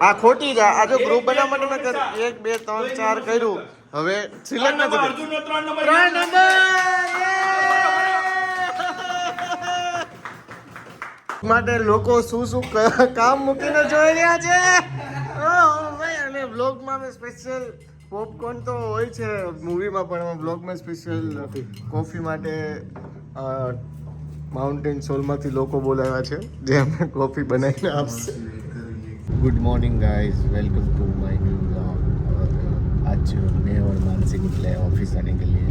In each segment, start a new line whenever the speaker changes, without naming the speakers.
આ ખોટી છે. આ જો ગ્રુપ બનાવવા માટે મેં 1 2 3 4 કર્યું. હવે સિલેક્ટ નથી કર્યું.
અર્જુનનો 3 નંબર
3 નંબર માટે લોકો શું કામ મૂકીને જોઈ રહ્યા છે. ભાઈ અને બ્લોગમાં મેં સ્પેશિયલ પોપકોર્ન તો હોય છે મૂવીમાં, પણ બ્લોગમાં સ્પેશિયલ કોફી માટે માઉન્ટેન સોલમાંથી લોકો બોલાવ્યા છે જે અમને કોફી બનાવીને આપશે. Good morning guys, welcome to my new vlog. आज मैं और मानसी निकले ऑफिस आने के लिए.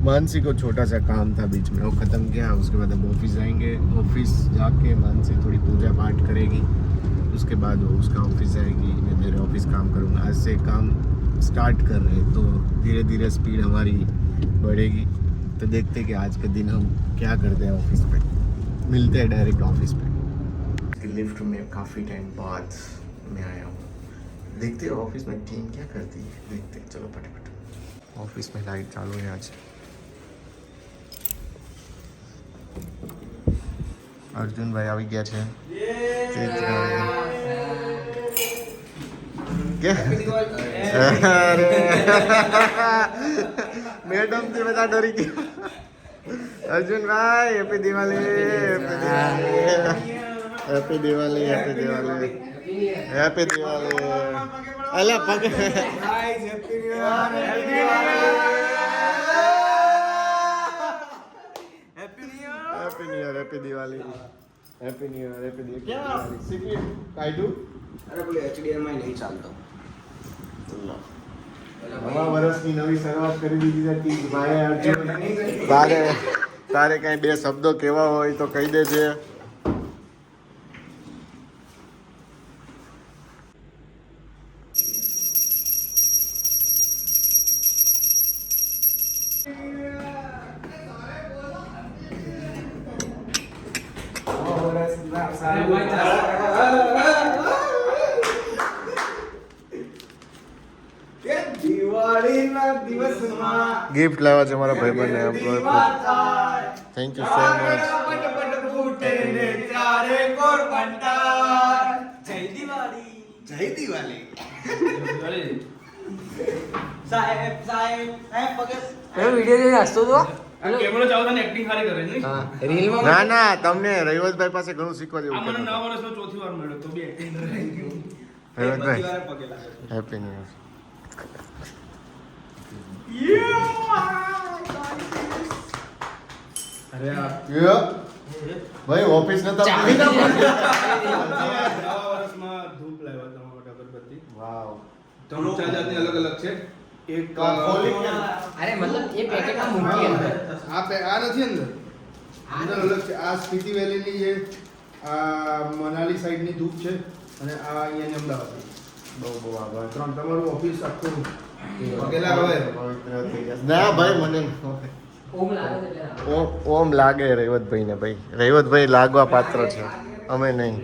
मानसी को छोटा सा काम था बीच में, वो ख़त्म किया. उसके बाद अब ऑफिस जाएंगे. ऑफिस जाके मानसी थोड़ी पूजा पाठ करेगी, उसके बाद वो उसका ऑफिस जाएगी, मैं मेरे ऑफिस काम करूँगा. आज से काम स्टार्ट कर रहे हैं तो धीरे धीरे स्पीड हमारी बढ़ेगी. तो देखते हैं कि आज के दिन हम क्या करते हैं ऑफिस पे. मिलते हैं डायरेक्ट ऑफिस पे. लिफ्ट में काफ़ी टाइम बाद मैं आया हूँ. देखते हैं ऑफिस में टीम क्या करती है, देखते हैं. चलो फटाफट. ऑफिस में लाइट चालू है आज. अर्जुन भाई આવી ગયા છે. મેડમ થી બધા ડરી ગયા. अर्जुन भाई happy Diwali. Happy Diwali, happy Diwali, happy Diwali. अल्लाह पग guys happy new year, happy Diwali, happy new year, happy new year, happy Diwali, happy new year, happy Diwali. क्या सीपी काइडू? अरे बोले HDMI नहीं ચાલતો. નવા વર્ષની નવી શરૂઆત કરી દીધી હતી ભાઈ અર્જુન. તારે કઈ બે શબ્દો કહેવા હોય તો કહી દેજે. गिफ्ट लावा છે મારા ભાઈબંધને. Thank you so much. જય દિવાળી.
સાહેબ સાહેબ સાહેબ પગસ
વિડિયો જોઈ હસતો તો
કેમેરો ચાલુ થાય એક્ટિંગ સારી કરે છે.
હા રીલમાં
ના ના, તમને રવિવતભાઈ પાસે ઘણું શીખવા જેવું
મને
છે.
9 વર્ષનો ચોથી વાર મળ્યો તો બી એક્ટિંગ કરે.
રવિવતભાઈ હેપી ન્યુ યર.
અરે આ
ભાઈ ઓફિસ નતા.
નવા વર્ષમાં ધૂપ લાવ્યા તમારા માટે અગરબત્તી.
વાવ.
ત્રણ ચાર જાતની અલગ અલગ છે. એક
અરે મતલબ એ પેકેટમાં મૂકી અંદર
આ નથી અંદર અલગ છે. આ સ્પીતિ વેલીની છે, આ મનાલી સાઈડની ધૂપ છે, અને આ અહીંયાની અમદાવાદની. બહુ આભાર. ત્રણ તમારું ઓફિસ આખું વગેલા હવે
ના ભાઈ મને
ઓમ લાગે એટલે
ઓમ લાગે રૈવતભાઈ ને. ભાઈ રૈવતભાઈ લાગવા પાત્ર છે, અમે નહીં.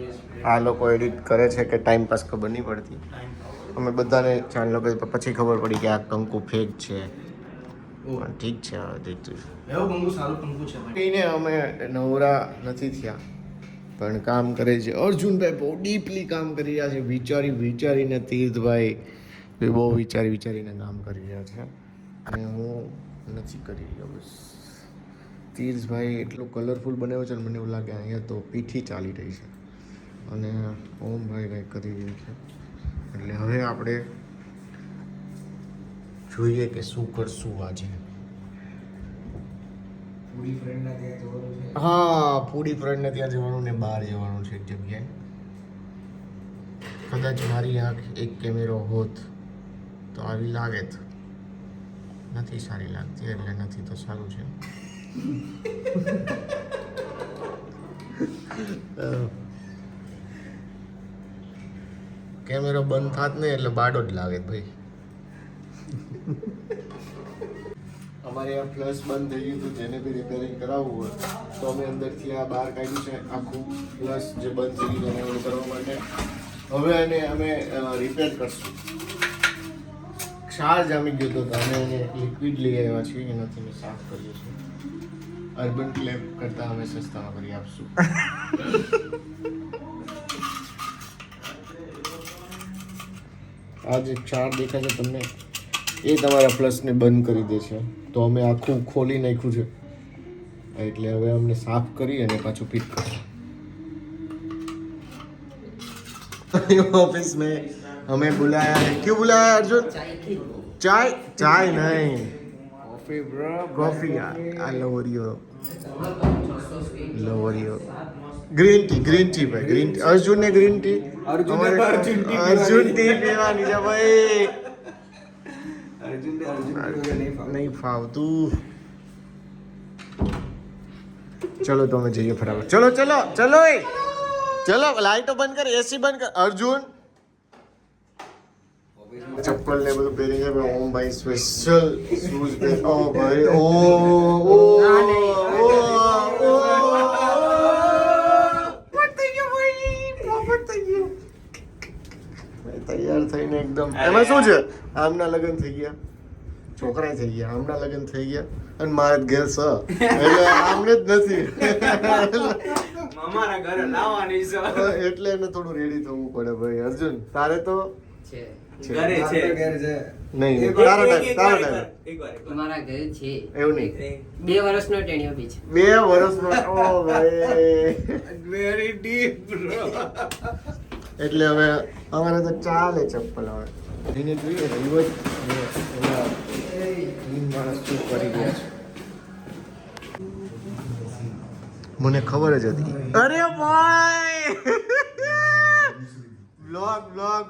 આ લોકો એડિટ કરે છે કે ટાઈમ પાસ ખબર નહીં પડતી. અમે બધાને જાણ લોકો પછી ખબર પડી કે આ કંકુ ફેક છે. પણ ઠીક છે, હવે દેખતું
એવું કંકુ સારું કંકુ છે ભાઈ.
એને અમે નવરા નથી થયા પણ કામ કરે છે. અર્જુનભાઈ બહુ ડીપલી કામ કરી રહ્યા છે. વિચારીને તીર્થભાઈ બહુ વિચારીને કામ કરી રહ્યા છે અને હું નથી કરી રહ્યો. બસ તીર્થભાઈ એટલું કલરફુલ બનાવ્યો છે ને મને એવું લાગે અહીંયા તો પીઠી ચાલી રહી છે અને ઓમભાઈ કંઈક કરી રહ્યું છે. એટલે હવે આપણે જોઈએ કે શું કરશું આજે. હા, પૂડી ફ્રેન્ડને ત્યાં જવાનું ને બહાર જવાનું છે એક જગ્યાએ. કદાચ મારી આંખ એક કેમેરો હોત તો આવી લાગે. નથી સારી લાગતી એટલે નથી તો સારું છે. કેમેરો બંધ થાત ને એટલે બાડો જ લાગે ભાઈ. અમારે આ ફ્લેશ બંધ થઈ ગયું હતું, જેને બી રિપેરિંગ કરાવવું હોય તો અમે અંદરથી આ બહાર કાઢ્યું છે આખું ફ્લેશ જે બંધ થઈ ગયું એને ઓલું કરવા માટે. હવે એને અમે રિપેર કરશું. ક્ષાર જામી ગયો હતો તો અમે એને લિક્વિડ લઈ આવ્યા છીએ, એનાથી મેં સાફ કર્યું છે. અર્બન ક્લેપ કરતાં અમે સસ્તામાં કરી આપશું. આ જે 4 દેખાય છે તમને એ તમારા ફ્લશને બંધ કરી દે છે. તો અમે આખું ખોલી નાખ્યું છે એટલે હવે અમને સાફ કરી અને પાછું ફિટ કરીશું. ऑफिस में हमें बुलाया है. क्यों बुलाया है अर्जुन? चाय नहीं, coffee. I love you. Green tea भाई, ग्रीन टी. अर्जुन ने ग्रीन टी, अर्जुन टी पीવાની છે ભાઈ. નહીં ફાવતું. ચલો તો અમે જઈએ ફટાફટ. ચલો લાઈટો બંધ કર, એસી બંધ કર. અર્જુન ચપ્પલ ને બધું પહેરી છે ઓમ ભાઈ સ્પેશિયલ શૂઝ પહેર. ઓ ભાઈ ઓ તૈયાર થઈને એકદમ. એમાં શું છે, આમના લગ્ન થઈ ગયા, છોકરા થઈ ગયા, આમના લગ્ન થઈ ગયા અને મારા ઘેર સ એટલે આમને જ નથી
મામાના ઘરે લાવવાની છે
એટલે એને થોડું રેડી થવું પડે ભાઈ. અર્જુન તારે તો
ઘરે છે
નહીં, તારો ટાઈમ
તમારા ઘરે છે
એવું નહીં.
2 વર્ષનો ટેણીઓ બી છે.
2 વર્ષનો. ઓ ભાઈ
વેરી ડીપ બ્રો.
એટલે હવે અમારે તો ચાલે ચપ્પલ. હવે એને જોઈએ રીવજ માણસ શું કરી ગયા છે મને ખબર જ હતી. અરે ભાઈ બ્લોગ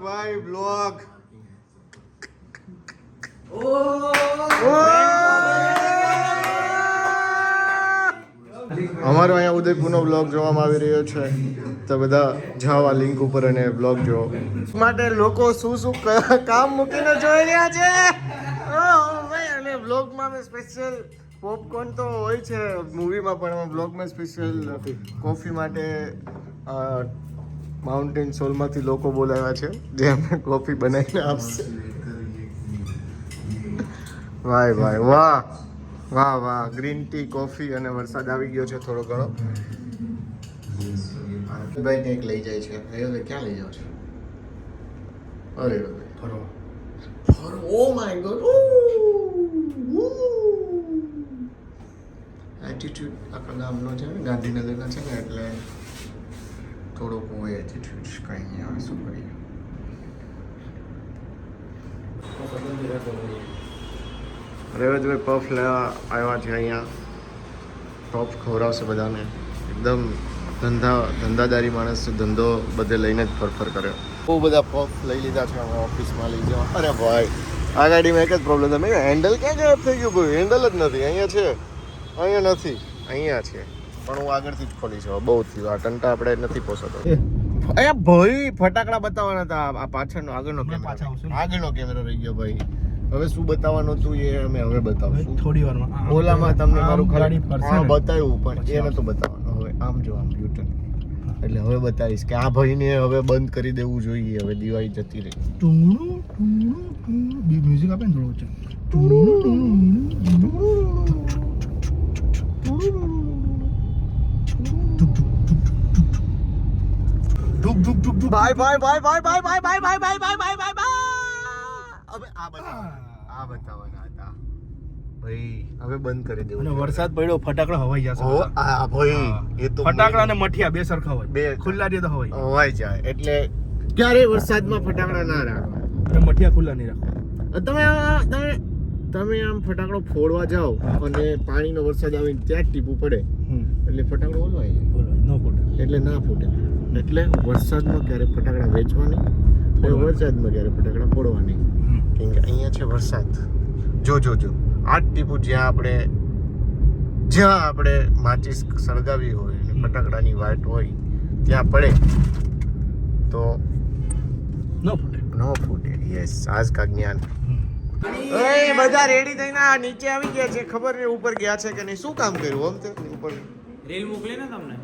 ભાઈ બ્લોગ. અમારો અહીંયા ઉદયપુરનો બ્લોગ જોવામાં આવી રહ્યો છે તો બધા જાઓ આ લિંક ઉપર અને બ્લોગ જુઓ. માટે લોકો શું કામ મૂકીને જોઈ રહ્યા છે. ભાઈ અને બ્લોગમાં અમે સ્પેશિયલ પોપકોર્ન તો હોય છે મૂવીમાં, પણ અમે બ્લોગમાં સ્પેશિયલ કોફી માટે માઉન્ટેન સોલમાંથી લોકો બોલાવ્યા છે જે અમને કોફી બનાવીને આપશે. વાહ ગ્રીન ટી, કોફી અને વરસાદ આવી ગયો છે થોડો ઘણો. ભાઈ કંઈક લઈ જાય છે. ક્યાં લઈ જાવ છો? અરે ઓ માય ગોડ. એટીટ્યુડ આખા ગામનો છે ને, ગાંધીનગરના છે ને, એટલે થોડોક હોય એટીટ્યુડ. કંઈ નહીં, હવે શું કરીએ. રેવતભાઈ પફ લેવા આવ્યા છે અહીંયા. પફ ખવડાવશે બધાને. એકદમ ધંધાદારી માણસ છે, ધંધો બધે લઈને જ ફરફર કર્યો. બહુ બધા પફ લઈ લીધા છે અમે ઓફિસમાં લઈ જવા. અરે ભાઈ આ ગાડીમાં એક જ પ્રોબ્લેમ છે, મેં હેન્ડલ ક્યાં ગાયબ થઈ ગયું ભાઈ? હેન્ડલ જ નથી. અહીંયા છે, અહીંયા નથી, અહીંયા છે, પણ હું આગળથી જ ખોલી છું. બહુ થયું આ ટંટા આપણે નથી પોસાતો. અહીંયા ભાઈ ફટાકડા બતાવવાના હતા. આ પાછળનો આગળનો કેમેરો રહી ગયો ભાઈ. હવે શું બતાવવાનું હતું એ અમે હવે બતાવશું થોડી વારમાં. ઓલામાં તમને મારું ખરાડી બતાવ્યું પણ એ નતું બતાવવાનું. હવે આમ જો આમ યુટર્ન એટલે હવે બતાવીશ કે આ ભાઈને હવે બંધ કરી દેવું જોઈએ. હવે દિવાળી જતી રહી.
મ્યુઝિક આપે ને થોડું
બાય હવે આ બતાવવાના હતા ભાઈ. હવે બંધ કરી દેવું.
વરસાદ પડ્યો, ફટાકડા હવાઈ જશે.
ઓ આ ભાઈ એ તો
ફટાકડા અને મઠિયા બે સરખા હોય,
બે
ખુલ્લા દે તો
હવાઈ જાય. એટલે ક્યારે વરસાદમાં ફટાકડા ના રાખો
અને મઠિયા ખુલ્લા નહીં રાખો.
તમે આમ ફટાકડો ફોડવા જાઓ અને પાણીનો વરસાદ આવીને ત્યાં જ ટીપું પડે એટલે ફટાકડો ઓલવાઈ જાય,
ન ફૂટે
એટલે ના ફૂટે. એટલે વરસાદમાં ક્યારે ફટાકડા વેચવા નહીં, વરસાદમાં ક્યારે ફટાકડા ફોડવા નહીં. કેમ કે અહીંયા છે વરસાદ. જો આ જ ટીપું જ્યાં આપણે માચીસ સળગાવી હોય અને ફટાકડાની વાટ હોય ત્યાં પડે તો
ન
ફૂટે. યસ, આજ કા જ્ઞાન. બધા રેડી થઈને નીચે આવી ગયા છે. ખબર નહીં ઉપર ગયા છે કે નહીં. શું કામ કર્યું આમ તે ઉપર
રીલ મોકલી ને તમને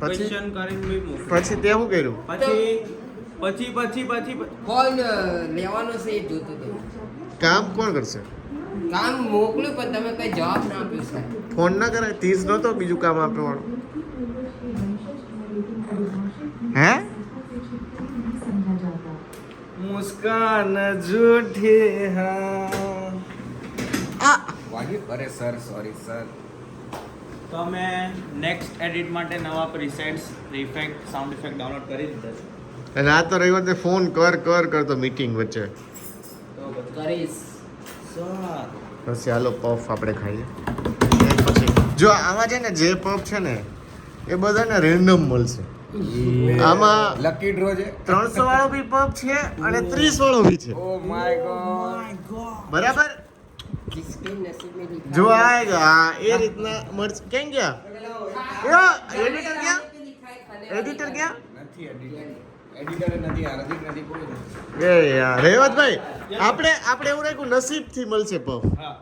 પછી
ક્વેશ્ચન કરીને બી મોકલી.
પછી તે શું કર્યું?
પછી
ફોન લેવાનો છે એ જોતો હતો.
કામ કોણ કરશે?
કામ મોકલ્યું પણ તમે કઈ જવાબ ના આપ્યો સાહેબ.
ફોન ના કરાય? 30 નતો બીજું કામ આપે વાળું. હે
હું
મુસ્કાન ઝૂઠી હા
વાગ્યું અરે સર સોરી સર
તો અમે નેક્સ્ટ એડિટ માટે નવા પ્રીસેટ્સ ઇફેક્ટ સાઉન્ડ ઇફેક્ટ ડાઉનલોડ કરી દીધા છે
અને આ તો રહી વાત ફોન કરતો મીટિંગ વચ્ચે
તો બધું
કરીશ
બસ ચાલો પફ આપણે ખાઈએ એ પછી જો આમાં છે ને જે પફ છે ને એ બધાને રેન્ડમ મળશે આમાં
લકી ડ્રો છે
300 વાળો બી પફ છે અને 30 વાળો બી છે
ઓ માય ગોડ
બરાબર
जिसके नसीब में लिखा
જો
है।
આएगा એ રીતના મળશે કેમ ગયા એડિટર ગયા એડિટર ગયા
નથી એડિટર નથી આ નજીક નથી કોઈ નથી
એ યાર રેવતભાઈ આપણે એવું રાખ્યું નસીબથી મળશે પફ
હા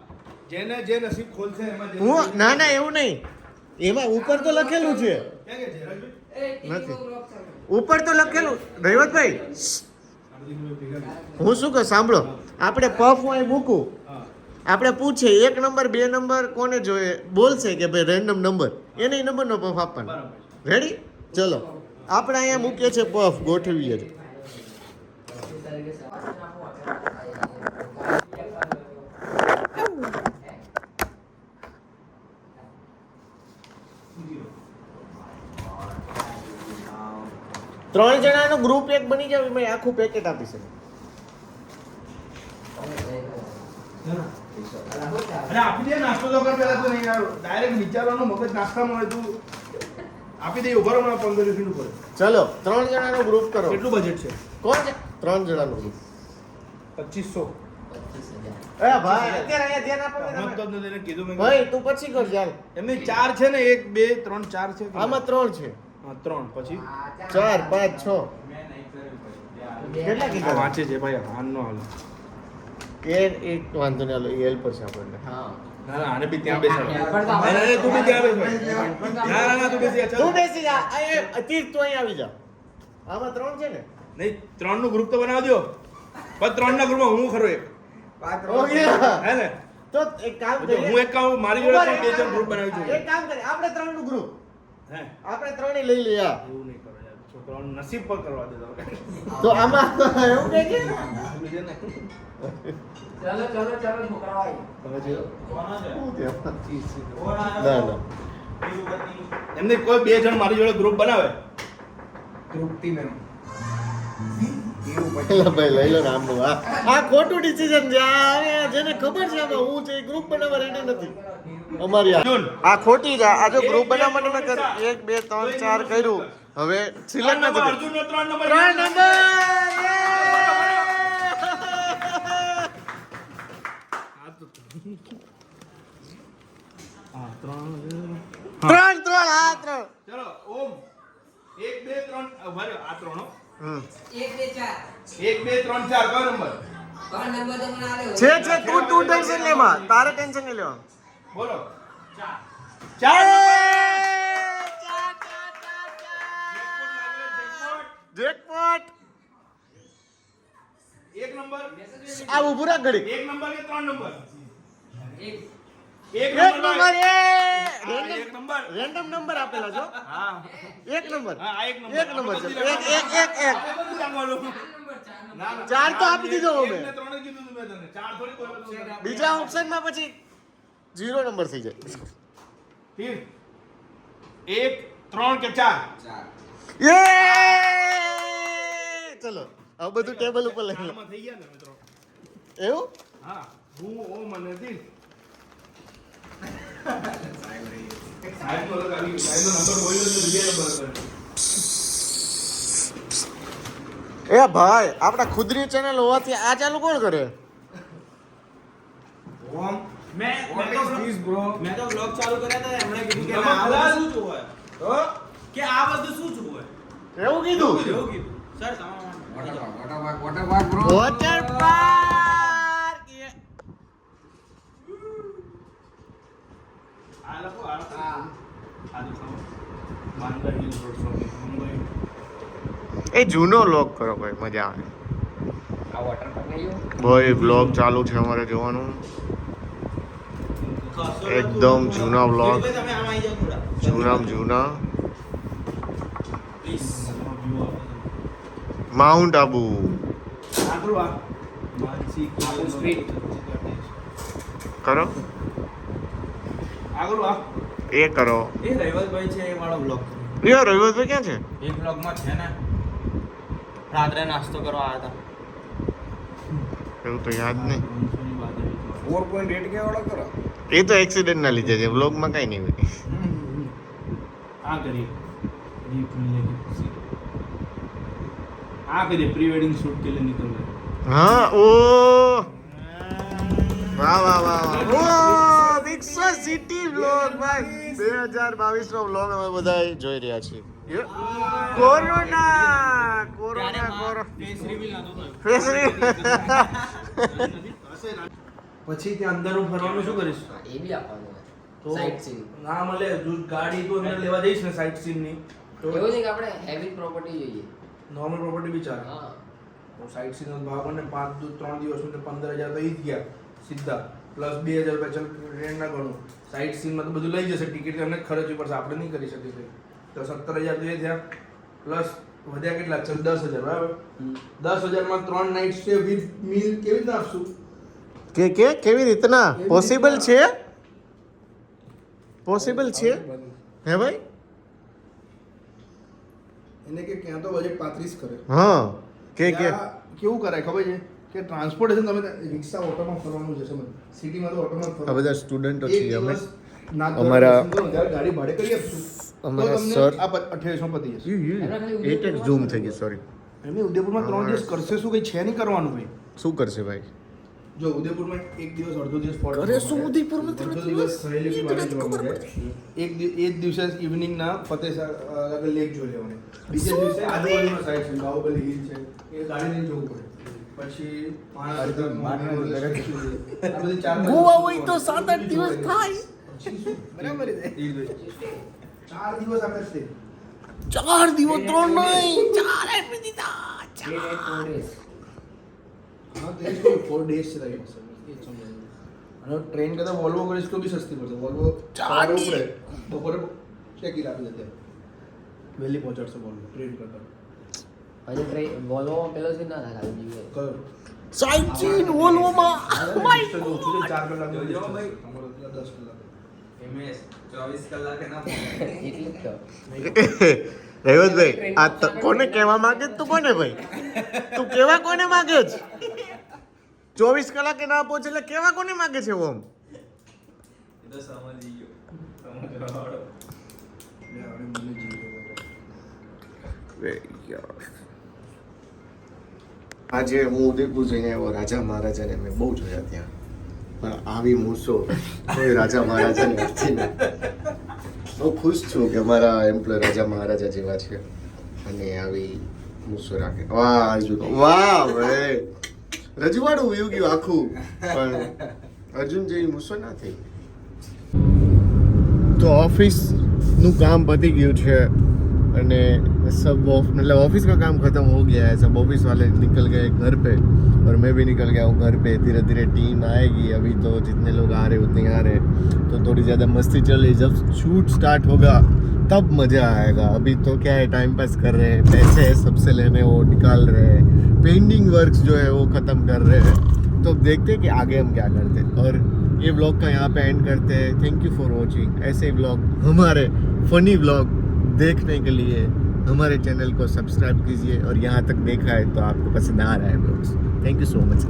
જેને જે નસીબ ખોલશે એમાં જે
હું ના એવું નહીં એમાં ઉપર તો લખેલું છે
ક્યાં ગયા જયરાજભાઈ?
ए, टीवी
નથી.
को ब्लॉक कर।
ઉપર તો લખેલું રેવતભાઈ હું શું કહું સાંભળો આપણે પફ હું અહીં મૂકું
હા
આપણે પૂછે 1 નંબર 2 નંબર કોને જોઈએ બોલશે કે ભાઈ રેન્ડમ નંબર એને ઈ નંબરનો પફ આપવાનો
બરાબર
રેડી ચલો આપણે અહીંયા મૂકીએ છીએ પફ ગોઠવીએ છીએ ત્રણ જણાનો ગ્રુપ એક બની જાવ એમાં આખું પેકેટ આપી શકે
અને આપી દે નાસ્તો તો કર પેલા તો નહીં યાર ડાયરેક્ટ વિચારવાનું મગજ નાસ્તામાં હોય તું આપી દે ઉભા રહો મને 15 મિનિટ ઉપર
ચલો ત્રણ જણાનો ગ્રુપ કરો
કેટલું બજેટ છે
કોણ છે ત્રણ જણાનો ગ્રુપ
2500
એ ભાઈ અત્યારે અહીંયા ધ્યાન આપો ને
રમત તો
તમે.
જ નથી એને કીધું મેં
ભાઈ તું પછી કર ચાલ
એમની 4 છે ને 1 2 3 4 છે
આમાં ત્રણ છે
હા 3 પછી
4 5 6 કેટલા
આ
કીધા
વાંચે છે ભાઈ હાનનો હાલ
એ એક વાંધો નહીં હાલો એલ પર છે આપણને
हाँ
ના ના આને બી ત્યાં બેસાડો
પણ તો
ના ના તું બી ત્યાં બેસ ભાઈ ના ના ના તું બેસી જા
તું
ચાલ
બેસી જા અહીંયા તીર તું અહીં આવી જા આમાં ત્રણ છે ને
નહીં 3 નું ગ્રુપ તો બનાવજો પણ 3 ના ગ્રુપમાં હું ખરો એક
હો ગયા
હે ને
તો એક કામ
તો
કરીએ
હું એક કામ મારી જોડે પણ બે ત્રણ ગ્રુપ બનાવી છું
એક કામ કરીએ આપણે ત્રણ નું ગ્રુપ
હે
આપણે ત્રણેય લઈ લઈએ આ.
એવું નહીં કરો યાર છોકરાઓનું નસીબ પર કરવા દે તમે
તો આમાં એવું કહે છે
સમજે ને
चलो चलो चलो छोकरा भाई
હવે જો
કોનો છે
શું ત્યાં?
કોણ
ના
આવ્યો
ના
તિરુપતિ
એમને કોઈ બે જણ મારી જોડે ગ્રુપ બનાવે
તૃપ્તિ મેમ
પેલા ભાઈ લઈ લો ને આમનું આ ખોટું ડિસિઝન છે આ હવે જેને ખબર છે આમાં હું છે ગ્રુપ બનાવવા રેડી નથી અમારી
અર્જુન.
આ ખોટી છે આ જો ગ્રુપ બનાવવા માટે મેં 1 2 3 4 કર્યું હવે સિલેક્ટ નથી કર્યું.
અર્જુનનો 3 નંબર
3 નંબર
હા 3
ત્રણ ત્રણ હા ત્રણ
ચલો ઓમ 1 2 3 ઉભા રહ્યો આ 3 હો
હમ.
1 2 4
1 2 3 4 કયો નંબર
कौन नंबर तो बना रहे हो
છે તું ટેન્શન લેવા તારે ટેન્શન નહીં લેવાનું
બોલો 4
જેકપોટ
એક નંબર
આ ઉભું રાખ ઘડી
એક નંબર કે 3 નંબર
एक
એક
એક નંબર
એક નંબર
રેન્ડમ નંબર આપેલા છો
હા
એક નંબર
હા આ એક નંબર
એક નંબર છે એક
આપણે બધું રાખવાનું. ના, ના.
ચાર તો આપી દીધો
એક
અમે
ને 3 જ કીધું તું મેં તને 4 થોડી કોઈ
બીજા ઓપ્શનમાં પછી 0 નંબર થઈ જાય
તીર 1 3 કે 4
યે ચલો હવે બધું ટેબલ ઉપર લઈ લો
ચારમાં થઈ ગયા ને મિત્રો
એવું
હા હું ઓમ અને તીર સાહેબનો લગાવી સાહેબનો નંબર બોલ્યો તો બીજા નંબર હતો.
એ ભાઈ આપણા ખુદની ચેનલ હોવાથી આ ચાલુ કોણ કરે
મેં તો vlog ચાલુ કર્યા હતા એમણે કીધું કે
તમે
આ
બધા
બધું શું જોવે કે આ બધું શું જોવે
એવું કીધું
એવું કીધું સર તમારા
water park bro
water park
આ લખો આ લખો આ લખો માંગા હિલ રોડ શોપિંગ મુંબઈ
એ જૂનો લોક કરો ભાઈ મજા આવે
આ વોટર પાર્ક નહીં
ભાઈ બ્લોગ ચાલુ છે અમારે જોવાનું એકદમ જૂના vlog.
એટલે તમે આમ આવી જાઓ થોડા
જૂના
પ્લીઝ
માઉન્ટ આબુ
આગળ આ માનસિક
આપણું street.
કરો
આગળ આ
એ કરો
એ રવિવારભાઈ છે એ વાળો બ્લોગ
યાર રવિવારભાઈ ક્યાં છે
એ બ્લોગમાં છે ને રાત્રે નાસ્તો કરવા આવ્યા
એવું તો યાદ નહીં
હતા
4.8 કે વાળો કરો.
એ તો એક્સિડન્ટ ના લીધે છે વ્લોગમાં કઈ નહીં હોય
આ કરીએ गीत मिलने की खुशी आ करिए प्री वेडिंग शूट के लिए निकल रहे
હા ઓ વાહ વાહ વાહ ઓ વિક્સો સિટી વ્લોગ ભાઈ 2022 નો વ્લોગ અમે બધા જોઈ રહ્યા છીએ કોરોના
फेस रिवील ना तो
ફેસ
પછી ત્યાં અંદર હું ફરવાનું શું કરીશ
એ બી આપવાનું હોય
તો
સાઇટ સીન
ના મળે જો ગાડી તો અંદર લેવા જઈશ ને સાઇટ સીન ની તો
એવું નહીં કે આપણે હેવી પ્રોપર્ટી જોઈએ
નોર્મલ પ્રોપર્ટી બી ચાલે
હા
તો સાઇટ સીન નો ભાવ અને 3 દિવસ ને 15000 તો ઈ જ ગયા સીધા પ્લસ 2000 રૂપિયા ચાલ ટ્રેન ના ગણું સાઇટ સીન માં તો બધું લઈ જશે ટિકિટ એમને ખર્ચવી પડશે આપણે નહીં કરી શકીએ તો 17000 તો એ થયા પ્લસ વધ્યા કેટલા ચાલ 10000 બરાબર 10000 માં 3 નાઇટ સ્ટે વિથ મીલ કેવી રીતના આપશું
કે કેવી રીતના પોસિબલ છે પોસિબલ છે હે ભાઈ
એને કે ક્યાં તો બજેટ 35 કરે
હા કે
ત્યાં કેવું કરાય ખબર છે કે ટ્રાન્સપોર્ટેશન તમે રિક્ષા ઓટોમાં ફરવાનું જશે મને સિટીમાં તો ઓટોમાં
આ
ફરવાનું
બધા સ્ટુડન્ટો
એક
છીએ અમે
દિવસ ના
અમારા-
દર્શન કરો, ત્યારે ગાડી ભાડે કરી આપશું
અમારા
તો તમને
સર-
આ 2800 માં પતી જશે
એક એક ઝૂમ થઈ ગઈ સોરી
એમની ઉદયપુરમાં 3 દિવસ કરશે શું કઈ છે નહીં કરવાનું ભાઈ
શું કરશે ભાઈ
જો ઉદયપુરમાં એક દિવસ અડધો દિવસ ફોર્ટ
કરે શું ઉદયપુરમાં
અડધો દિવસ સહેલી કી વાડી જોવા મળે એક દિવસે ઇવનિંગ ના ફતેસાગર લેક જોઈ લેવાની બીજે દિવસે આજુબાજુના સાઈડ છે બાહુબલી હિલ છે એ ગાડી લઈને જવું પડે પછી આ બધી 4
ગોવા હોય તો 7-8 દિવસ થાય
બરાબર છે 4 દિવસ આપણે છે
4 દિવસ 3 નહીં
4 days 4 days છે રાઈટ અને ટ્રેન કરતા વોલ્વો કરીશ તો બી સસ્તી પડશે વોલ્વો ચાર ઉપડે બપોરે ચેકી રાખી દે વહેલી પહોંચાડશે વોલ્વો ટ્રેન કરતા
હજુ ટ્રેન વોલ્વોમાં પેલો સીન ના થાય ખાલી જીવે
કયો
સાઈડ સીન વોલ્વોમાં
ઓછું છે 4 કલાક
જોજો ભાઈ.
10 કલાક
એમએસ 24 કલાકે ના
એટલે જ તો
રેવતભાઈ આ કોને કહેવા માંગે છે તું કોને ભાઈ તું કેવા કોને માંગે છે 24 કલાકે ના પહોંચે એટલે કેવા કોને માંગે છે ઓમ
એ તો સમજી ગયો સમજવાળો
આજે હું ઉદયપુર જઈને આવ્યો રાજા મહારાજાને મેં બહુ જોયા ત્યાં પણ આવી મૂસો કોઈ રાજા મહારાજાને નથી ને હું ખુશ છું કે અમારા એમ્પ્લોય રાજા મહારાજા જેવા છે અને આવી મૂસો રાખે વાહ અર્જુન વાહ ભાઈ રજવાડું વયું ગયું આખું પણ અર્જુન જેવી મૂસો ના થઈ તો ઓફિસનું કામ પતી ગયું છે અને सब मतलब ऑफिस का काम खत्म हो गया है सब ऑफिस वाले निकल गए घर पे और मैं भी निकल गया हूँ घर पे धीरे धीरे टीम आएगी अभी तो जितने लोग आ रहे उतने आ रहे तो थोड़ी ज़्यादा मस्ती चल रही जब शूट स्टार्ट होगा तब मज़ा आएगा अभी तो क्या है टाइम पास कर रहे हैं पैसे सबसे लेने वो निकाल रहे हैं पेंडिंग वर्क्स जो है वो ख़त्म कर रहे हैं तो देखते हैं कि आगे हम क्या करते हैं और ये व्लॉग का यहाँ पे एंड करते हैं थैंक यू फॉर वॉचिंग ऐसे व्लॉग हमारे फनी व्लॉग देखने के लिए हमारे चैनल को सब्सक्राइब कीजिए और यहाँ तक देखा है तो आपको पसंद आ रहा है vlogs thank you so much